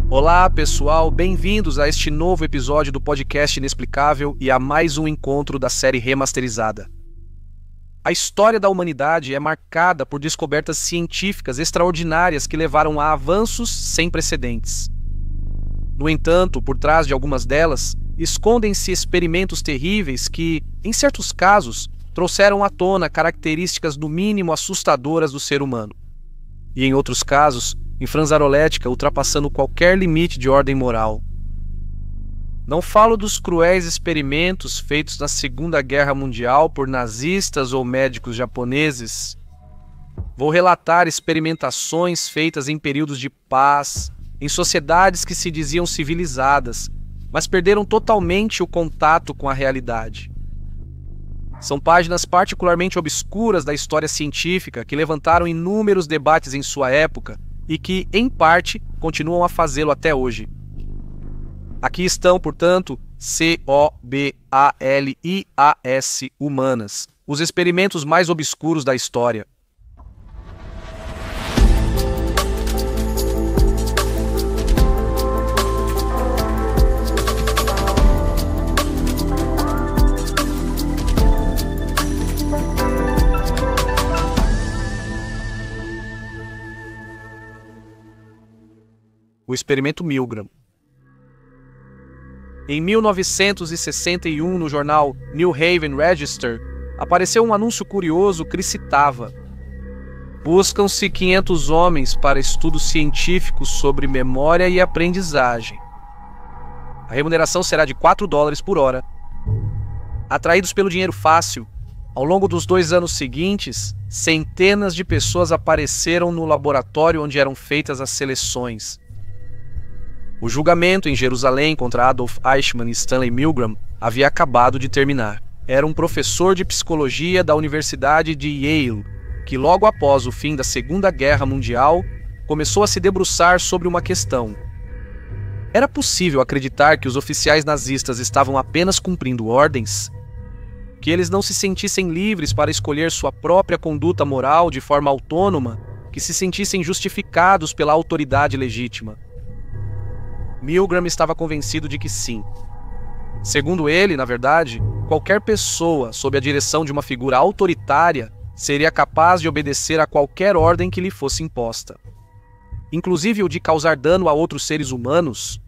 Olá, pessoal, bem-vindos a este novo episódio do podcast Inexplicável e a mais um encontro da série remasterizada. A história da humanidade é marcada por descobertas científicas extraordinárias que levaram a avanços sem precedentes. No entanto, por trás de algumas delas, escondem-se experimentos terríveis que, em certos casos, trouxeram à tona características no mínimo assustadoras do ser humano. E em outros casos, em franzarolética ultrapassando qualquer limite de ordem moral. Não falo dos cruéis experimentos feitos na Segunda Guerra Mundial por nazistas ou médicos japoneses. Vou relatar experimentações feitas em períodos de paz, em sociedades que se diziam civilizadas, mas perderam totalmente o contato com a realidade. São páginas particularmente obscuras da história científica que levantaram inúmeros debates em sua época e que, em parte, continuam a fazê-lo até hoje. Aqui estão, portanto, COBALIAS humanas, os experimentos mais obscuros da história. O experimento Milgram. Em 1961, no jornal New Haven Register, apareceu um anúncio curioso que citava: buscam-se 500 homens para estudos científicos sobre memória e aprendizagem. A remuneração será de $4 por hora. Atraídos pelo dinheiro fácil, ao longo dos 2 anos seguintes, centenas de pessoas apareceram no laboratório onde eram feitas as seleções. O julgamento em Jerusalém contra Adolf Eichmann e Stanley Milgram havia acabado de terminar. Era um professor de psicologia da Universidade de Yale, que logo após o fim da Segunda Guerra Mundial, começou a se debruçar sobre uma questão. Era possível acreditar que os oficiais nazistas estavam apenas cumprindo ordens? Que eles não se sentissem livres para escolher sua própria conduta moral de forma autônoma, que se sentissem justificados pela autoridade legítima? Milgram estava convencido de que sim. Segundo ele, na verdade, qualquer pessoa sob a direção de uma figura autoritária seria capaz de obedecer a qualquer ordem que lhe fosse imposta, inclusive o de causar dano a outros seres humanos.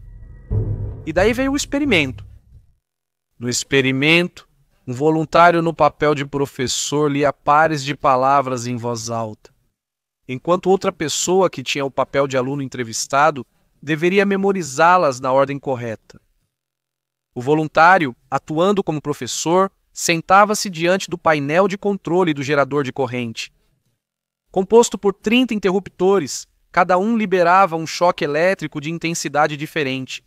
E daí veio o experimento. No experimento, um voluntário no papel de professor lia pares de palavras em voz alta, enquanto outra pessoa que tinha o papel de aluno entrevistado deveria memorizá-las na ordem correta. O voluntário, atuando como professor, sentava-se diante do painel de controle do gerador de corrente. Composto por 30 interruptores, cada um liberava um choque elétrico de intensidade diferente,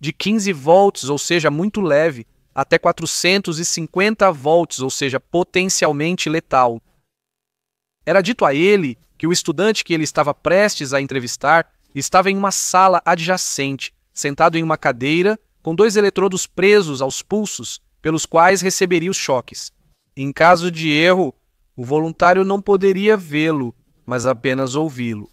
de 15 volts, ou seja, muito leve, até 450 volts, ou seja, potencialmente letal. Era dito a ele que o estudante que ele estava prestes a entrevistar estava em uma sala adjacente, sentado em uma cadeira, com 2 eletrodos presos aos pulsos, pelos quais receberia os choques. Em caso de erro, o voluntário não poderia vê-lo, mas apenas ouvi-lo.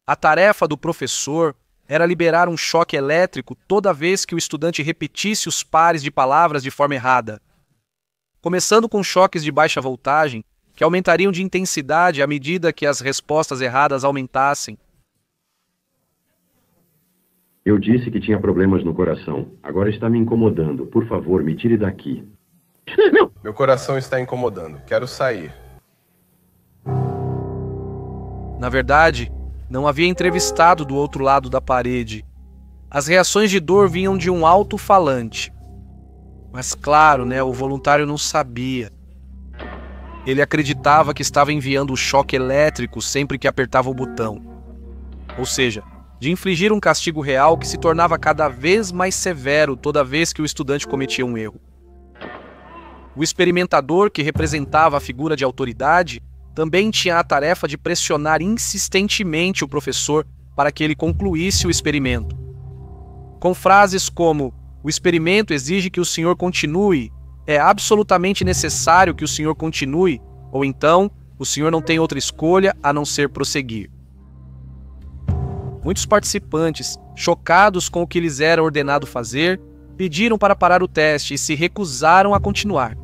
A tarefa do professor era liberar um choque elétrico toda vez que o estudante repetisse os pares de palavras de forma errada, começando com choques de baixa voltagem, que aumentariam de intensidade à medida que as respostas erradas aumentassem. Eu disse que tinha problemas no coração. Agora está me incomodando. Por favor, me tire daqui. Não! Meu coração está incomodando. Quero sair. Na verdade, não havia entrevistado do outro lado da parede. As reações de dor vinham de um alto-falante. Mas claro, o voluntário não sabia. Ele acreditava que estava enviando o choque elétrico sempre que apertava o botão. Ou seja, de infligir um castigo real que se tornava cada vez mais severo toda vez que o estudante cometia um erro. O experimentador, que representava a figura de autoridade, também tinha a tarefa de pressionar insistentemente o professor para que ele concluísse o experimento. Com frases como: "O experimento exige que o senhor continue", "É absolutamente necessário que o senhor continue", ou então "O senhor não tem outra escolha a não ser prosseguir". Muitos participantes, chocados com o que lhes era ordenado fazer, pediram para parar o teste e se recusaram a continuar.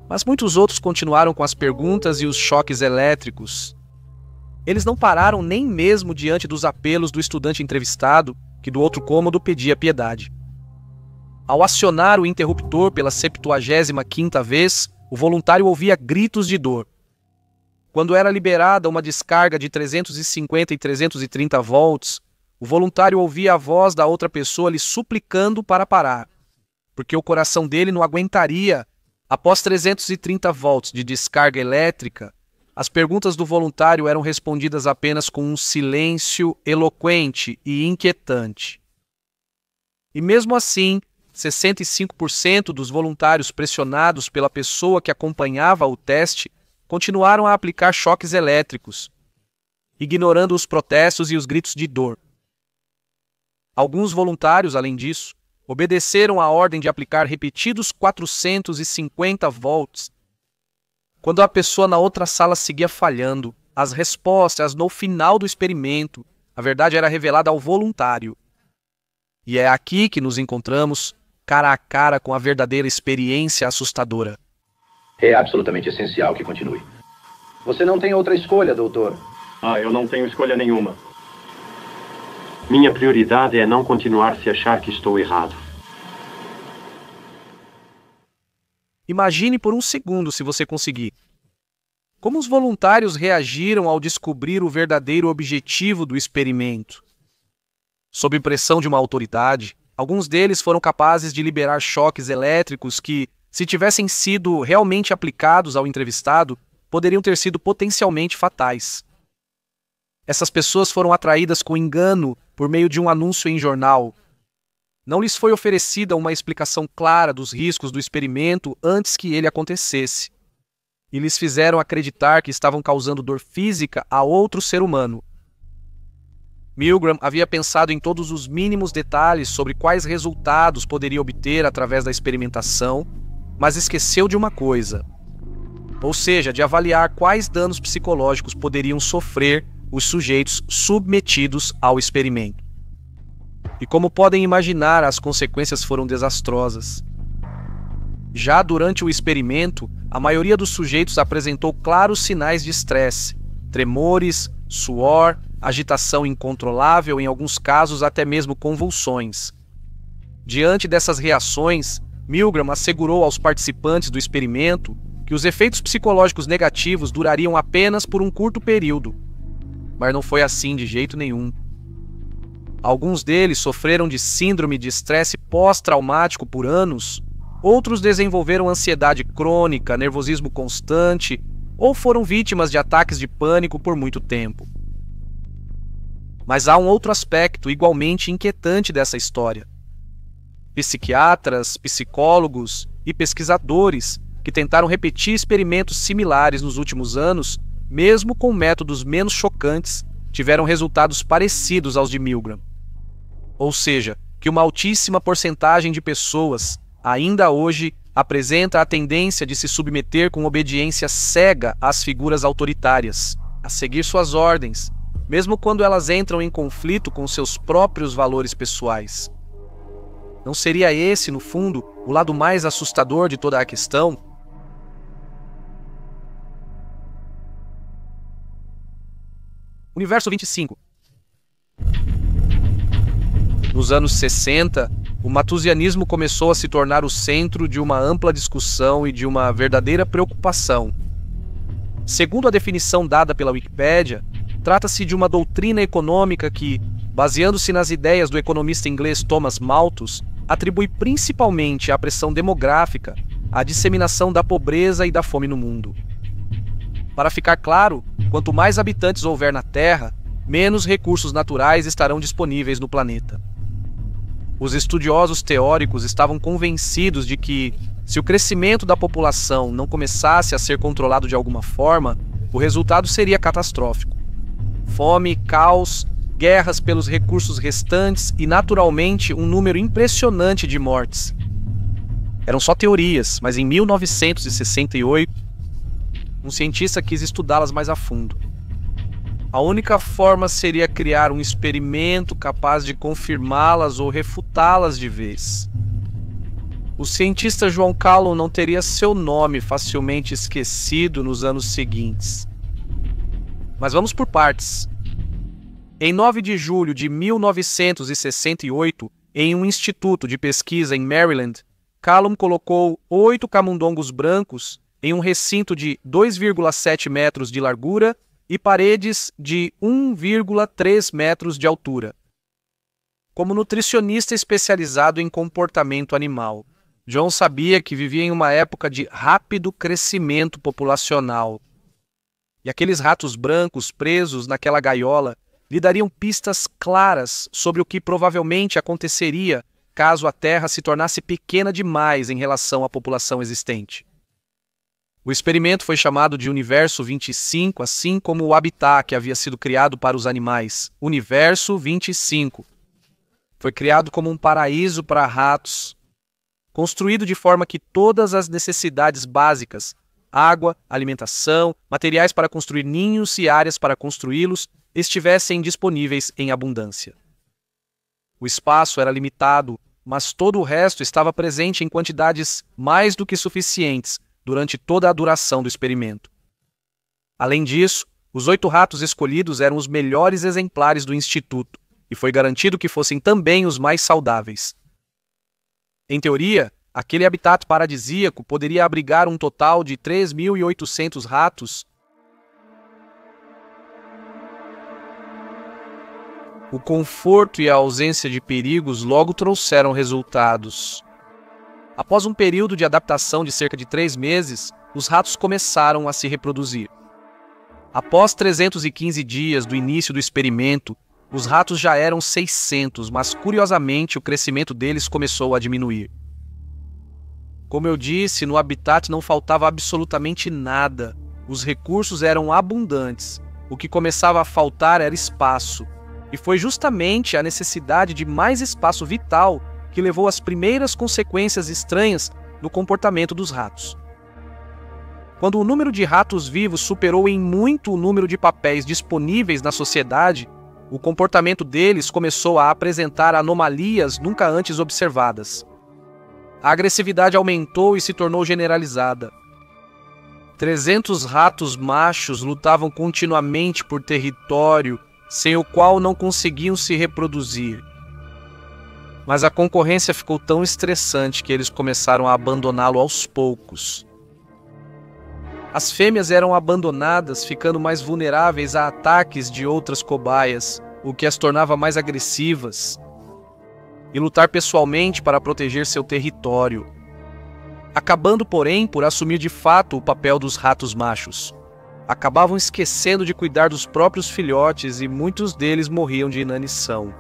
Mas muitos outros continuaram com as perguntas e os choques elétricos. Eles não pararam nem mesmo diante dos apelos do estudante entrevistado, que do outro cômodo pedia piedade. Ao acionar o interruptor pela 75ª vez, o voluntário ouvia gritos de dor. Quando era liberada uma descarga de 350 e 330 volts, o voluntário ouvia a voz da outra pessoa lhe suplicando para parar, porque o coração dele não aguentaria. Após 330 volts de descarga elétrica, as perguntas do voluntário eram respondidas apenas com um silêncio eloquente e inquietante. E mesmo assim, 65% dos voluntários pressionados pela pessoa que acompanhava o teste continuaram a aplicar choques elétricos, ignorando os protestos e os gritos de dor. Alguns voluntários, além disso, obedeceram à ordem de aplicar repetidos 450 volts. Quando a pessoa na outra sala seguia falhando, as respostas no final do experimento, a verdade era revelada ao voluntário. E é aqui que nos encontramos, cara a cara com a verdadeira experiência assustadora. É absolutamente essencial que continue. Você não tem outra escolha, doutor. Eu não tenho escolha nenhuma. Minha prioridade é não continuar se achar que estou errado. Imagine por um segundo, se você conseguir. Como os voluntários reagiram ao descobrir o verdadeiro objetivo do experimento? Sob pressão de uma autoridade, alguns deles foram capazes de liberar choques elétricos que, se tivessem sido realmente aplicados ao entrevistado, poderiam ter sido potencialmente fatais. Essas pessoas foram atraídas com engano por meio de um anúncio em jornal. Não lhes foi oferecida uma explicação clara dos riscos do experimento antes que ele acontecesse. E lhes fizeram acreditar que estavam causando dor física a outro ser humano. Milgram havia pensado em todos os mínimos detalhes sobre quais resultados poderia obter através da experimentação, mas esqueceu de uma coisa, ou seja, de avaliar quais danos psicológicos poderiam sofrer os sujeitos submetidos ao experimento. E como podem imaginar, as consequências foram desastrosas. Já durante o experimento, a maioria dos sujeitos apresentou claros sinais de estresse, tremores, suor, agitação incontrolável, em alguns casos até mesmo convulsões. Diante dessas reações, Milgram assegurou aos participantes do experimento que os efeitos psicológicos negativos durariam apenas por um curto período. Mas não foi assim de jeito nenhum. Alguns deles sofreram de síndrome de estresse pós-traumático por anos, outros desenvolveram ansiedade crônica, nervosismo constante, ou foram vítimas de ataques de pânico por muito tempo. Mas há um outro aspecto igualmente inquietante dessa história. Psiquiatras, psicólogos e pesquisadores que tentaram repetir experimentos similares nos últimos anos, mesmo com métodos menos chocantes, tiveram resultados parecidos aos de Milgram. Ou seja, que uma altíssima porcentagem de pessoas, ainda hoje, apresenta a tendência de se submeter com obediência cega às figuras autoritárias, a seguir suas ordens, mesmo quando elas entram em conflito com seus próprios valores pessoais. Não seria esse, no fundo, o lado mais assustador de toda a questão? Universo 25. Nos anos 60, o malthusianismo começou a se tornar o centro de uma ampla discussão e de uma verdadeira preocupação. Segundo a definição dada pela Wikipédia, trata-se de uma doutrina econômica que, baseando-se nas ideias do economista inglês Thomas Malthus, atribui principalmente à pressão demográfica a disseminação da pobreza e da fome no mundo. Para ficar claro, quanto mais habitantes houver na Terra, menos recursos naturais estarão disponíveis no planeta. Os estudiosos teóricos estavam convencidos de que, se o crescimento da população não começasse a ser controlado de alguma forma, o resultado seria catastrófico. Fome, caos, guerras pelos recursos restantes e, naturalmente, um número impressionante de mortes. Eram só teorias, mas em 1968, um cientista quis estudá-las mais a fundo. A única forma seria criar um experimento capaz de confirmá-las ou refutá-las de vez. O cientista João Callum não teria seu nome facilmente esquecido nos anos seguintes. Mas vamos por partes. Em 9 de julho de 1968, em um instituto de pesquisa em Maryland, Callum colocou 8 camundongos brancos em um recinto de 2,7 metros de largura e paredes de 1,3 metros de altura. Como nutricionista especializado em comportamento animal, John sabia que vivia em uma época de rápido crescimento populacional. E aqueles ratos brancos presos naquela gaiola lhe dariam pistas claras sobre o que provavelmente aconteceria caso a Terra se tornasse pequena demais em relação à população existente. O experimento foi chamado de Universo 25, assim como o habitat que havia sido criado para os animais, Universo 25. Foi criado como um paraíso para ratos, construído de forma que todas as necessidades básicas, água, alimentação, materiais para construir ninhos e áreas para construí-los, estivessem disponíveis em abundância. O espaço era limitado, mas todo o resto estava presente em quantidades mais do que suficientes durante toda a duração do experimento. Além disso, os 8 ratos escolhidos eram os melhores exemplares do instituto, e foi garantido que fossem também os mais saudáveis. Em teoria, aquele habitat paradisíaco poderia abrigar um total de 3.800 ratos. O conforto e a ausência de perigos logo trouxeram resultados. Após um período de adaptação de cerca de 3 meses, os ratos começaram a se reproduzir. Após 315 dias do início do experimento, os ratos já eram 600, mas curiosamente o crescimento deles começou a diminuir. Como eu disse, no habitat não faltava absolutamente nada. Os recursos eram abundantes. O que começava a faltar era espaço. E foi justamente a necessidade de mais espaço vital que levou às primeiras consequências estranhas no comportamento dos ratos. Quando o número de ratos vivos superou em muito o número de papéis disponíveis na sociedade, o comportamento deles começou a apresentar anomalias nunca antes observadas. A agressividade aumentou e se tornou generalizada. 300 ratos machos lutavam continuamente por território, sem o qual não conseguiam se reproduzir. Mas a concorrência ficou tão estressante que eles começaram a abandoná-lo aos poucos. As fêmeas eram abandonadas, ficando mais vulneráveis a ataques de outras cobaias, o que as tornava mais agressivas, e lutar pessoalmente para proteger seu território, acabando, porém, por assumir de fato o papel dos ratos machos. Acabavam esquecendo de cuidar dos próprios filhotes e muitos deles morriam de inanição.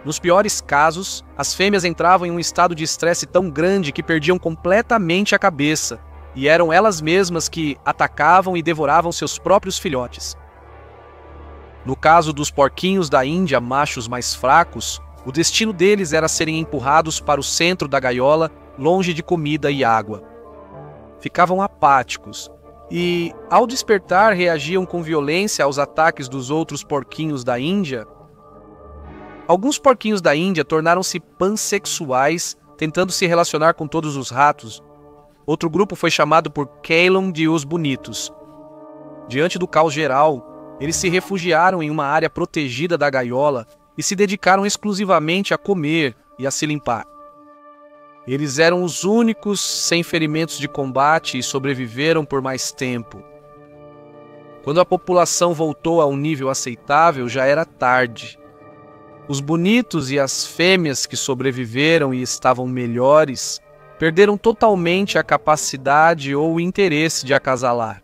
Nos piores casos, as fêmeas entravam em um estado de estresse tão grande que perdiam completamente a cabeça, e eram elas mesmas que atacavam e devoravam seus próprios filhotes. No caso dos porquinhos da Índia, machos mais fracos, o destino deles era serem empurrados para o centro da gaiola, longe de comida e água. Ficavam apáticos e, ao despertar, reagiam com violência aos ataques dos outros porquinhos da Índia. Alguns porquinhos da Índia tornaram-se pansexuais, tentando se relacionar com todos os ratos. Outro grupo foi chamado por Callum de Os Bonitos. Diante do caos geral, eles se refugiaram em uma área protegida da gaiola e se dedicaram exclusivamente a comer e a se limpar. Eles eram os únicos sem ferimentos de combate e sobreviveram por mais tempo. Quando a população voltou a um nível aceitável, já era tarde. Os bonitos e as fêmeas que sobreviveram e estavam melhores perderam totalmente a capacidade ou o interesse de acasalar.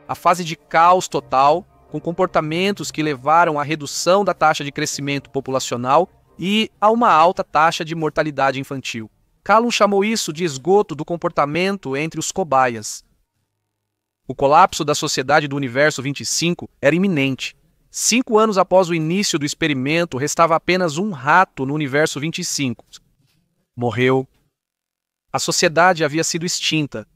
A fase de caos total, com comportamentos que levaram à redução da taxa de crescimento populacional e a uma alta taxa de mortalidade infantil. Callum chamou isso de esgoto do comportamento entre os cobaias. O colapso da sociedade do Universo 25 era iminente. 5 anos após o início do experimento, restava apenas um rato no Universo 25. Morreu. A sociedade havia sido extinta.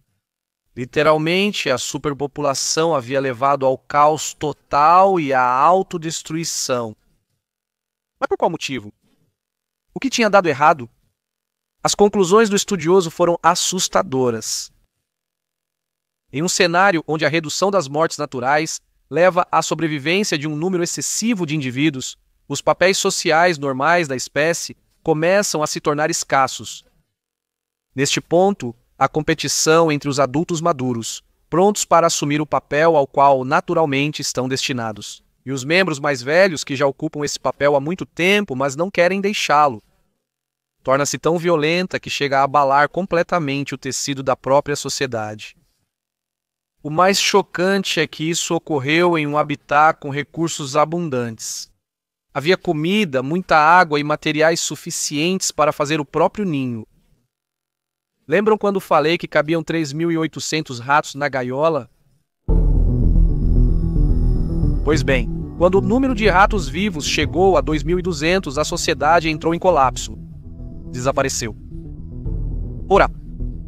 Literalmente, a superpopulação havia levado ao caos total e à autodestruição. Mas por qual motivo? O que tinha dado errado? As conclusões do estudioso foram assustadoras. Em um cenário onde a redução das mortes naturais leva à sobrevivência de um número excessivo de indivíduos, os papéis sociais normais da espécie começam a se tornar escassos. Neste ponto, a competição entre os adultos maduros, prontos para assumir o papel ao qual naturalmente estão destinados, e os membros mais velhos que já ocupam esse papel há muito tempo, mas não querem deixá-lo, torna-se tão violenta que chega a abalar completamente o tecido da própria sociedade. O mais chocante é que isso ocorreu em um habitat com recursos abundantes. Havia comida, muita água e materiais suficientes para fazer o próprio ninho. Lembram quando falei que cabiam 3.800 ratos na gaiola? Pois bem, quando o número de ratos vivos chegou a 2.200, a sociedade entrou em colapso. Desapareceu. Ora,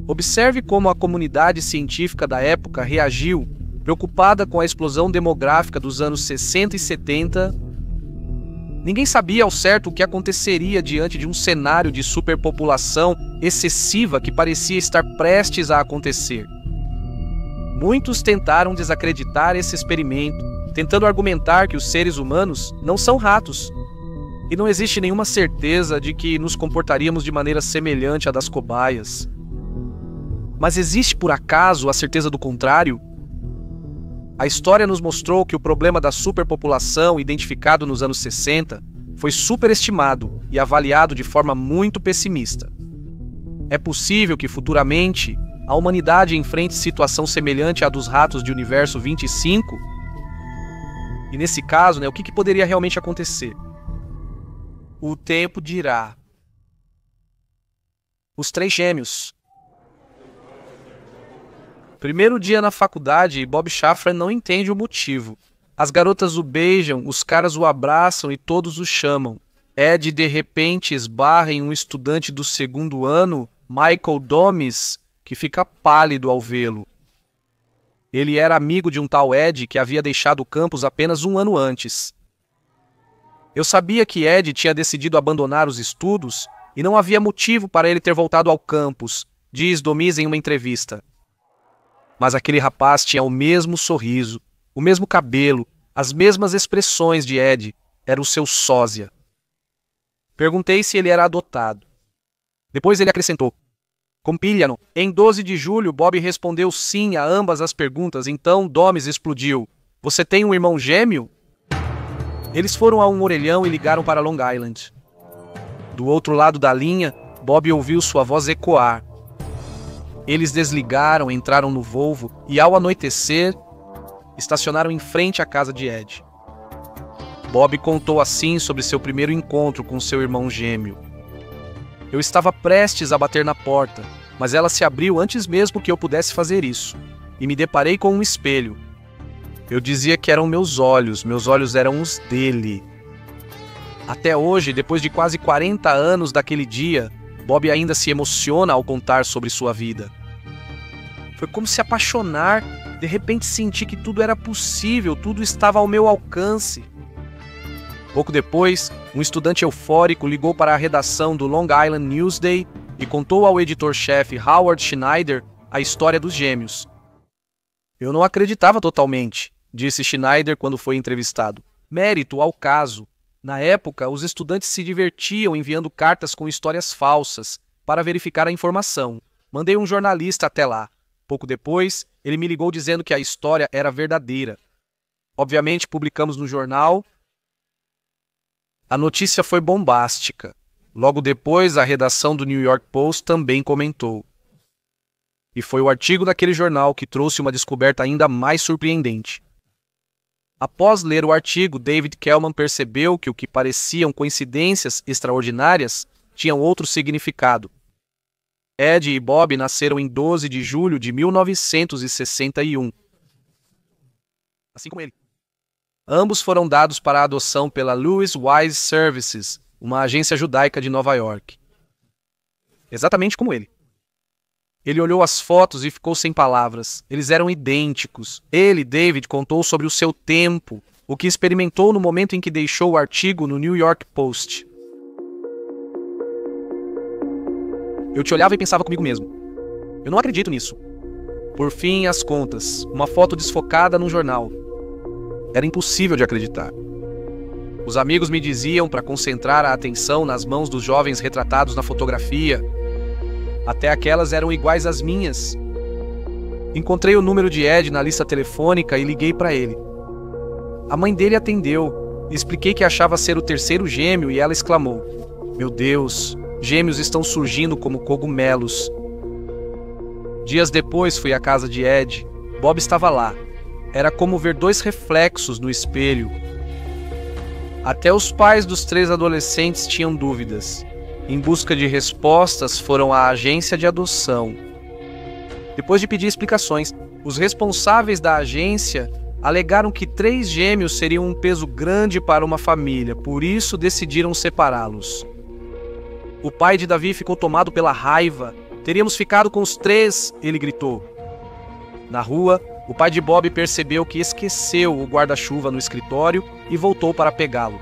observe como a comunidade científica da época reagiu, preocupada com a explosão demográfica dos anos 60 e 70. Ninguém sabia ao certo o que aconteceria diante de um cenário de superpopulação excessiva que parecia estar prestes a acontecer. Muitos tentaram desacreditar esse experimento, tentando argumentar que os seres humanos não são ratos, e não existe nenhuma certeza de que nos comportaríamos de maneira semelhante à das cobaias. Mas existe, por acaso, a certeza do contrário? A história nos mostrou que o problema da superpopulação, identificado nos anos 60, foi superestimado e avaliado de forma muito pessimista. É possível que, futuramente, a humanidade enfrente situação semelhante à dos ratos de Universo 25? E nesse caso, o que poderia realmente acontecer? O tempo dirá. Os três gêmeos. Primeiro dia na faculdade, Bob Shafran não entende o motivo. As garotas o beijam, os caras o abraçam e todos o chamam. Ed de repente esbarra em um estudante do segundo ano, Michael Domis, que fica pálido ao vê-lo. Ele era amigo de um tal Ed que havia deixado o campus apenas um ano antes. Eu sabia que Ed tinha decidido abandonar os estudos e não havia motivo para ele ter voltado ao campus, diz Domis em uma entrevista. Mas aquele rapaz tinha o mesmo sorriso, o mesmo cabelo, as mesmas expressões de Ed. Era o seu sósia. Perguntei se ele era adotado. Depois ele acrescentou: "Compilhano." Em 12 de julho, Bob respondeu sim a ambas as perguntas, então Domis explodiu: "Você tem um irmão gêmeo?" Eles foram a um orelhão e ligaram para Long Island. Do outro lado da linha, Bob ouviu sua voz ecoar. Eles desligaram, entraram no Volvo e, ao anoitecer, estacionaram em frente à casa de Ed. Bob contou assim sobre seu primeiro encontro com seu irmão gêmeo. Eu estava prestes a bater na porta, mas ela se abriu antes mesmo que eu pudesse fazer isso, e me deparei com um espelho. Eu dizia que eram meus olhos eram os dele. Até hoje, depois de quase 40 anos daquele dia, Bob ainda se emociona ao contar sobre sua vida. Foi como se apaixonar, de repente senti que tudo era possível, tudo estava ao meu alcance. Pouco depois, um estudante eufórico ligou para a redação do Long Island Newsday e contou ao editor-chefe Howard Schneider a história dos gêmeos. Eu não acreditava totalmente, disse Schneider quando foi entrevistado. Mérito ao caso. Na época, os estudantes se divertiam enviando cartas com histórias falsas para verificar a informação. Mandei um jornalista até lá. Pouco depois, ele me ligou dizendo que a história era verdadeira. Obviamente, publicamos no jornal. A notícia foi bombástica. Logo depois, a redação do New York Post também comentou. E foi o artigo daquele jornal que trouxe uma descoberta ainda mais surpreendente. Após ler o artigo, David Kellman percebeu que o que pareciam coincidências extraordinárias tinham outro significado. Ed e Bob nasceram em 12 de julho de 1961. Assim como ele. Ambos foram dados para a adoção pela Louis Wise Services, uma agência judaica de Nova York. Exatamente como ele. Ele olhou as fotos e ficou sem palavras. Eles eram idênticos. Ele, David, contou sobre o seu tempo, o que experimentou no momento em que deixou o artigo no New York Post. Eu te olhava e pensava comigo mesmo. Eu não acredito nisso. Por fim, as contas. Uma foto desfocada num jornal. Era impossível de acreditar. Os amigos me diziam para concentrar a atenção nas mãos dos jovens retratados na fotografia. Até aquelas eram iguais às minhas. Encontrei o número de Ed na lista telefônica e liguei para ele. A mãe dele atendeu. Expliquei que achava ser o terceiro gêmeo e ela exclamou: "Meu Deus, gêmeos estão surgindo como cogumelos." Dias depois fui à casa de Ed. Bob estava lá. Era como ver dois reflexos no espelho. Até os pais dos 3 adolescentes tinham dúvidas. Em busca de respostas, foram à agência de adoção. Depois de pedir explicações, os responsáveis da agência alegaram que 3 gêmeos seriam um peso grande para uma família, por isso decidiram separá-los. O pai de Davi ficou tomado pela raiva. "Teríamos ficado com os 3, ele gritou. Na rua, o pai de Bob percebeu que esqueceu o guarda-chuva no escritório e voltou para pegá-lo.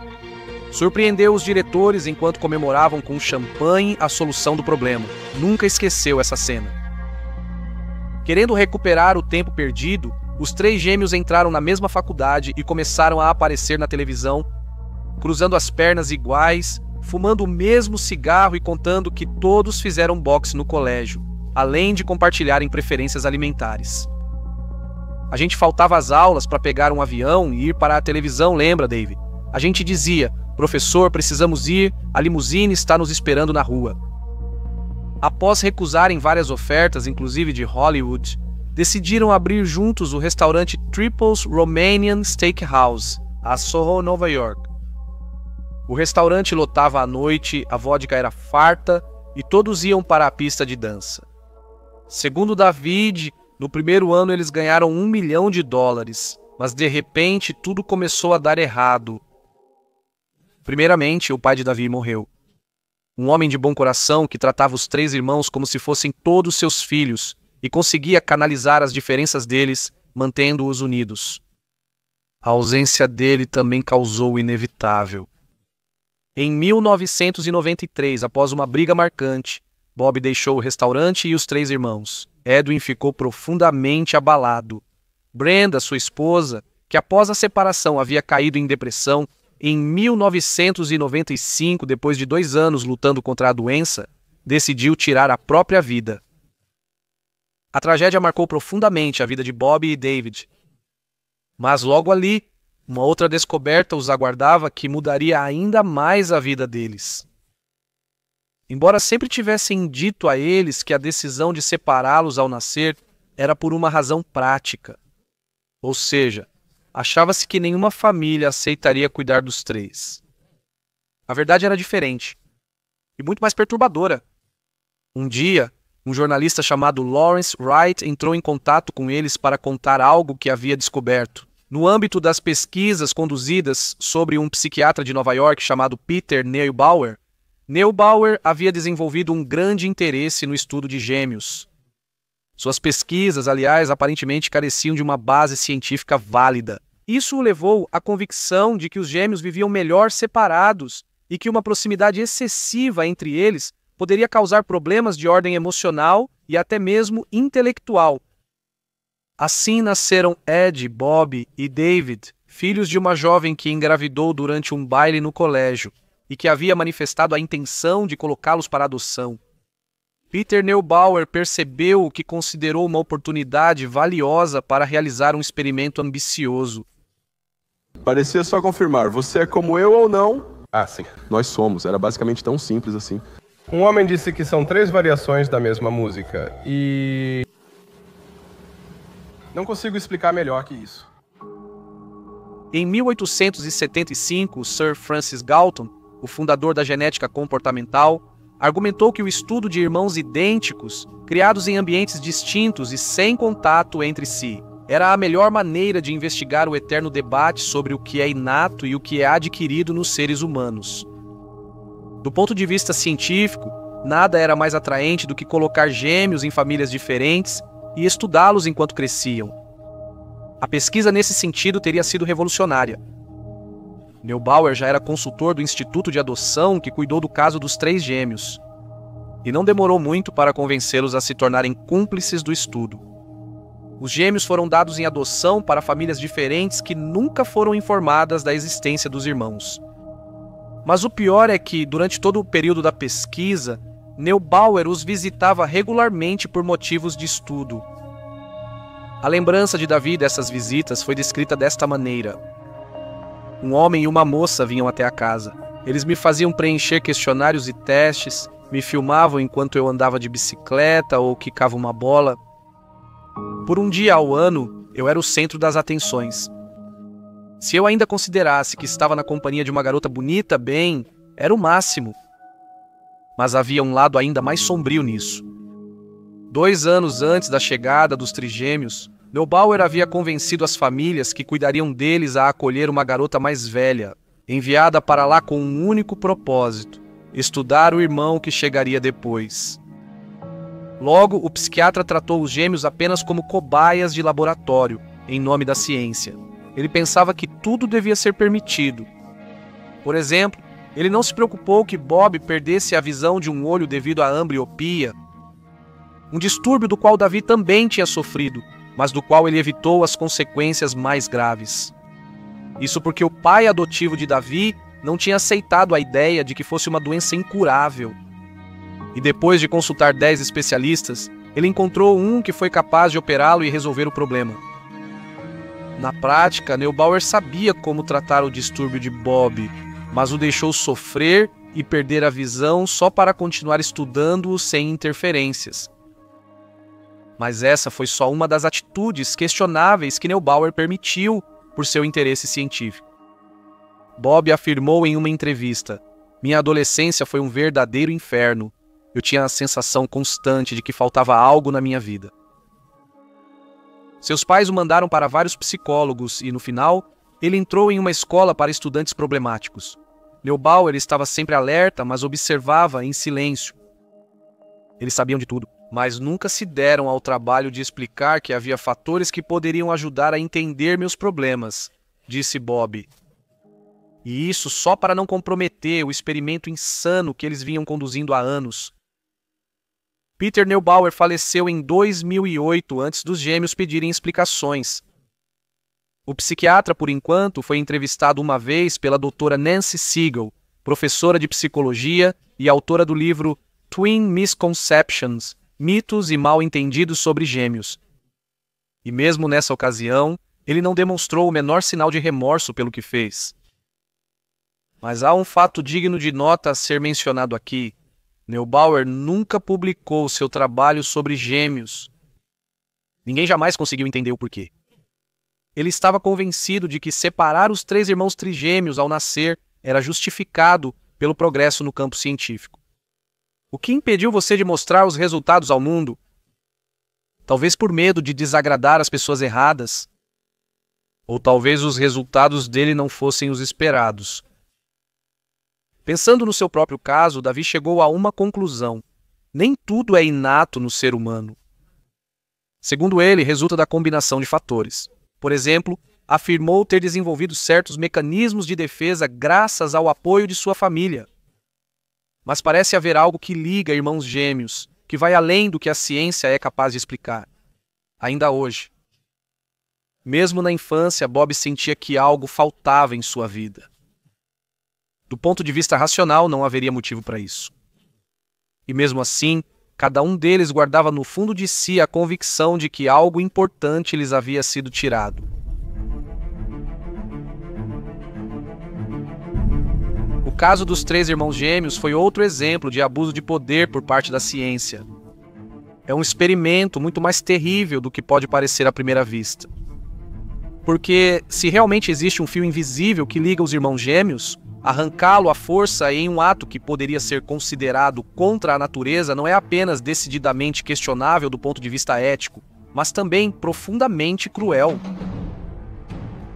Surpreendeu os diretores enquanto comemoravam com champanhe a solução do problema. Nunca esqueceu essa cena. Querendo recuperar o tempo perdido, os 3 gêmeos entraram na mesma faculdade e começaram a aparecer na televisão, cruzando as pernas iguais, fumando o mesmo cigarro e contando que todos fizeram boxe no colégio, além de compartilharem preferências alimentares. A gente faltava às aulas para pegar um avião e ir para a televisão, lembra, Dave? A gente dizia: "Professor, precisamos ir, a limusine está nos esperando na rua." Após recusarem várias ofertas, inclusive de Hollywood, decidiram abrir juntos o restaurante Triple's Romanian Steakhouse, a Soho, Nova York. O restaurante lotava à noite, a vodka era farta e todos iam para a pista de dança. Segundo David, no primeiro ano eles ganharam $1 milhão, mas de repente tudo começou a dar errado. Primeiramente, o pai de Davi morreu. Um homem de bom coração que tratava os 3 irmãos como se fossem todos seus filhos e conseguia canalizar as diferenças deles, mantendo-os unidos. A ausência dele também causou o inevitável. Em 1993, após uma briga marcante, Bob deixou o restaurante e os 3 irmãos. Edwin ficou profundamente abalado. Brenda, sua esposa, que após a separação havia caído em depressão, em 1995, depois de 2 anos lutando contra a doença, decidiu tirar a própria vida. A tragédia marcou profundamente a vida de Bob e David. Mas logo ali, uma outra descoberta os aguardava que mudaria ainda mais a vida deles. Embora sempre tivessem dito a eles que a decisão de separá-los ao nascer era por uma razão prática. Ou seja, achava-se que nenhuma família aceitaria cuidar dos 3. A verdade era diferente e muito mais perturbadora. Um dia, um jornalista chamado Lawrence Wright entrou em contato com eles para contar algo que havia descoberto. No âmbito das pesquisas conduzidas sobre um psiquiatra de Nova York chamado Peter Neubauer, Neubauer havia desenvolvido um grande interesse no estudo de gêmeos. Suas pesquisas, aliás, aparentemente careciam de uma base científica válida. Isso o levou à convicção de que os gêmeos viviam melhor separados e que uma proximidade excessiva entre eles poderia causar problemas de ordem emocional e até mesmo intelectual. Assim nasceram Ed, Bob e David, filhos de uma jovem que engravidou durante um baile no colégio e que havia manifestado a intenção de colocá-los para adoção. Peter Neubauer percebeu o que considerou uma oportunidade valiosa para realizar um experimento ambicioso. Parecia só confirmar, você é como eu ou não? Ah, sim. Nós somos, era basicamente tão simples assim. Um homem disse que são 3 variações da mesma música e... não consigo explicar melhor que isso. Em 1875, Sir Francis Galton, o fundador da genética comportamental, argumentou que o estudo de irmãos idênticos, criados em ambientes distintos e sem contato entre si, era a melhor maneira de investigar o eterno debate sobre o que é inato e o que é adquirido nos seres humanos. Do ponto de vista científico, nada era mais atraente do que colocar gêmeos em famílias diferentes e estudá-los enquanto cresciam. A pesquisa nesse sentido teria sido revolucionária. Neubauer já era consultor do Instituto de Adoção que cuidou do caso dos 3 gêmeos. E não demorou muito para convencê-los a se tornarem cúmplices do estudo. Os gêmeos foram dados em adoção para famílias diferentes que nunca foram informadas da existência dos irmãos. Mas o pior é que, durante todo o período da pesquisa, Neubauer os visitava regularmente por motivos de estudo. A lembrança de Davi dessas visitas foi descrita desta maneira. Um homem e uma moça vinham até a casa. Eles me faziam preencher questionários e testes, me filmavam enquanto eu andava de bicicleta ou quicava uma bola. Por um dia ao ano, eu era o centro das atenções. Se eu ainda considerasse que estava na companhia de uma garota bonita, bem, era o máximo. Mas havia um lado ainda mais sombrio nisso. 2 anos antes da chegada dos trigêmeos, Neubauer havia convencido as famílias que cuidariam deles a acolher uma garota mais velha, enviada para lá com um único propósito: estudar o irmão que chegaria depois. Logo, o psiquiatra tratou os gêmeos apenas como cobaias de laboratório, em nome da ciência. Ele pensava que tudo devia ser permitido. Por exemplo, ele não se preocupou que Bob perdesse a visão de um olho devido à ambliopia, um distúrbio do qual Davi também tinha sofrido, mas do qual ele evitou as consequências mais graves. Isso porque o pai adotivo de Davi não tinha aceitado a ideia de que fosse uma doença incurável. E depois de consultar 10 especialistas, ele encontrou um que foi capaz de operá-lo e resolver o problema. Na prática, Neubauer sabia como tratar o distúrbio de Bob, mas o deixou sofrer e perder a visão só para continuar estudando-o sem interferências. Mas essa foi só uma das atitudes questionáveis que Neubauer permitiu por seu interesse científico. Bob afirmou em uma entrevista: "Minha adolescência foi um verdadeiro inferno. Eu tinha a sensação constante de que faltava algo na minha vida." Seus pais o mandaram para vários psicólogos e, no final, ele entrou em uma escola para estudantes problemáticos. Neubauer estava sempre alerta, mas observava em silêncio. Eles sabiam de tudo, mas nunca se deram ao trabalho de explicar que havia fatores que poderiam ajudar a entender meus problemas, disse Bob. E isso só para não comprometer o experimento insano que eles vinham conduzindo há anos. Peter Neubauer faleceu em 2008, antes dos gêmeos pedirem explicações. O psiquiatra, por enquanto, foi entrevistado uma vez pela doutora Nancy Siegel, professora de psicologia e autora do livro Twin Misconceptions, Mitos e Mal-Entendidos sobre Gêmeos. E mesmo nessa ocasião, ele não demonstrou o menor sinal de remorso pelo que fez. Mas há um fato digno de nota a ser mencionado aqui. Neubauer nunca publicou seu trabalho sobre gêmeos. Ninguém jamais conseguiu entender o porquê. Ele estava convencido de que separar os 3 irmãos trigêmeos ao nascer era justificado pelo progresso no campo científico. O que impediu você de mostrar os resultados ao mundo? Talvez por medo de desagradar as pessoas erradas. Ou talvez os resultados dele não fossem os esperados. Pensando no seu próprio caso, Davi chegou a uma conclusão: nem tudo é inato no ser humano. Segundo ele, resulta da combinação de fatores. Por exemplo, afirmou ter desenvolvido certos mecanismos de defesa graças ao apoio de sua família. Mas parece haver algo que liga irmãos gêmeos, que vai além do que a ciência é capaz de explicar. Ainda hoje. Mesmo na infância, Bob sentia que algo faltava em sua vida. Do ponto de vista racional, não haveria motivo para isso. E mesmo assim, cada um deles guardava no fundo de si a convicção de que algo importante lhes havia sido tirado. O caso dos 3 irmãos gêmeos foi outro exemplo de abuso de poder por parte da ciência. É um experimento muito mais terrível do que pode parecer à primeira vista. Porque, se realmente existe um fio invisível que liga os irmãos gêmeos, arrancá-lo à força em um ato que poderia ser considerado contra a natureza não é apenas decididamente questionável do ponto de vista ético, mas também profundamente cruel.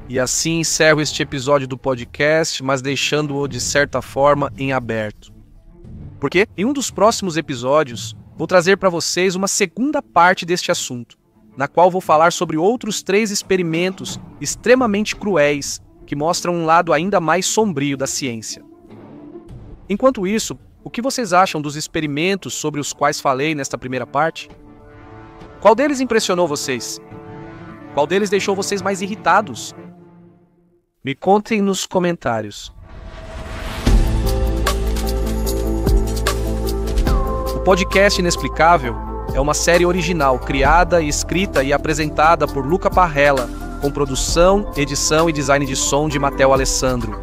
E assim encerro este episódio do podcast, mas deixando-o de certa forma em aberto. porque em um dos próximos episódios vou trazer para vocês uma segunda parte deste assunto, na qual vou falar sobre outros 3 experimentos extremamente cruéis que mostram um lado ainda mais sombrio da ciência. Enquanto isso, o que vocês acham dos experimentos sobre os quais falei nesta primeira parte? Qual deles impressionou vocês? Qual deles deixou vocês mais irritados? Me contem nos comentários. O podcast Inexplicável é uma série original criada, escrita e apresentada por Luca Parrella, com produção, edição e design de som de Matteo Alessandro.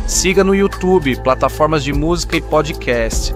Siga no YouTube, plataformas de música e podcast.